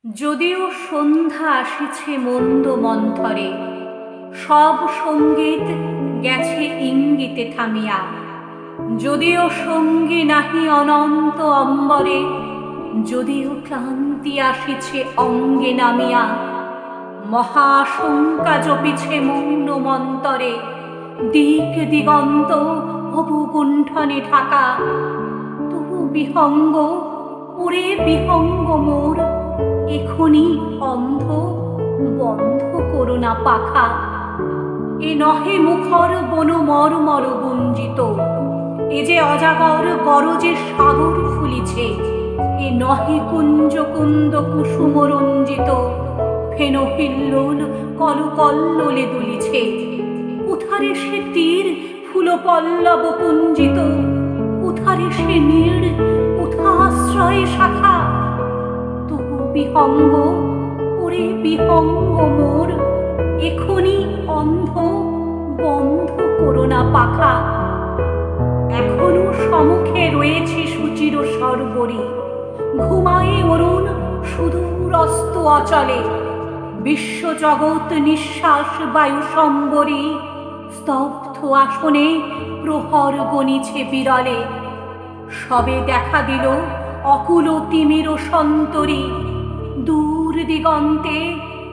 যদিও সন্ধ্যা আসিছে মন্দ মন্থরে, সব সঙ্গীত গেছে ইঙ্গিতে থামিয়া। যদিও সঙ্গী নাহি অনন্ত অম্বরে, যদিও ক্লান্তি আসিছে অঙ্গে নামিয়া। মহাশঙ্কা জপিছে মৌন মন্তরে, দিক দিগন্ত অবগুণ্ঠনে ঢাকা। তবু বিহঙ্গ, ওরে বিহঙ্গ মোর, এখনি অন্ধ, বন্ধ করো না পাখা। এ নহে মুখর বন মর্মর গুঞ্জিত, এ যে অজাগর গরজে সাগর ফুলিছে। এ নহে কুঞ্জ কুন্দ কুসুম রঞ্জিত, ফেন হিল্লোল কলকল্লোলে দুলিছে। কোথারে সে তীর ফুল পল্লব পুঞ্জিত, কোথারে সে নীড়, কোথা আশ্রয়ে শাখা। তবু বিহঙ্গ, ওরে বিহঙ্গ মোর, এখনি অন্ধ, বন্ধ করো না পাখা। এখনো সমুখে রয়েছে সুচির সর্বরী, ঘুমায়ে অরুণ সুদূর অস্ত অচলে। বিশ্বজগৎ নিঃশ্বাস বায়ু সম্বরী, স্তব্ধ আসনে প্রহর গণিছে বিরলে। সবে দেখা দিল অকুল তিমির সন্তরী, দূর দিগন্তে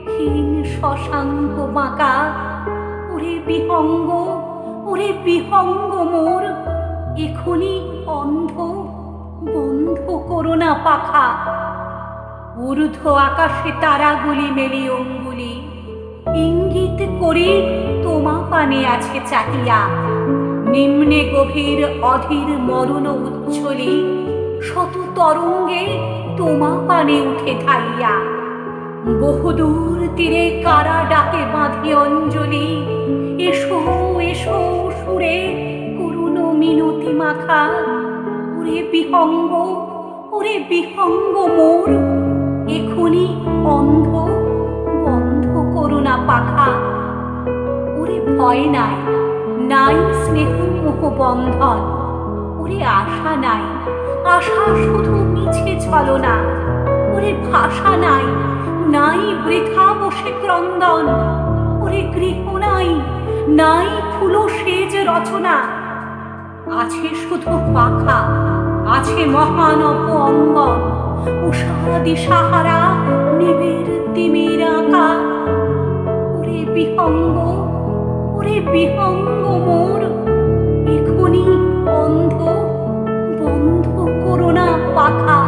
ক্ষীণ শশাঙ্ক বাঁকা। ওরে বিহঙ্গ, ওরে বিহঙ্গ মোর, এখনি অন্ধ, বন্ধ করো না পাখা। ঊর্ধ্ব আকাশে তারাগুলি মেলি অঙ্গুলি, ইঙ্গিত করি তোমা পানে আছে চাহিয়া। নিম্নে গভীর অধীর মরণ উচ্ছলি, শত তরঙ্গে তোমা পানে উঠে ধাইয়া। বহুদূর তীরে কারা ডাকে বাঁধি অঞ্জলি, এসো এসো সুরে করুণ মিনতি মাখা। ওরে বিহঙ্গ, ওরে বিহঙ্গ মোর, এখনি অন্ধ, বন্ধ করো না পাখা। ওরে ভয় নাই, নাই স্নেহ মোহ বন্ধন। ওরে আশা নাই, আশা শুধু মিছে ছলনা। ওরে ভাষা নাই, নাই বৃথা বসে ক্রন্দন। ওরে গৃহ নাই, নাই ফুল সেজ রচনা। আছে শুধু পাখা, আছে মহানব অঙ্গন, উষা দিশাহারা নিবিড় তিমির আঁকা। ওরে বিহঙ্গ, ওরে বিহঙ্গ মোর, এখনি অন্ধ, বন্ধ করো না পাখা।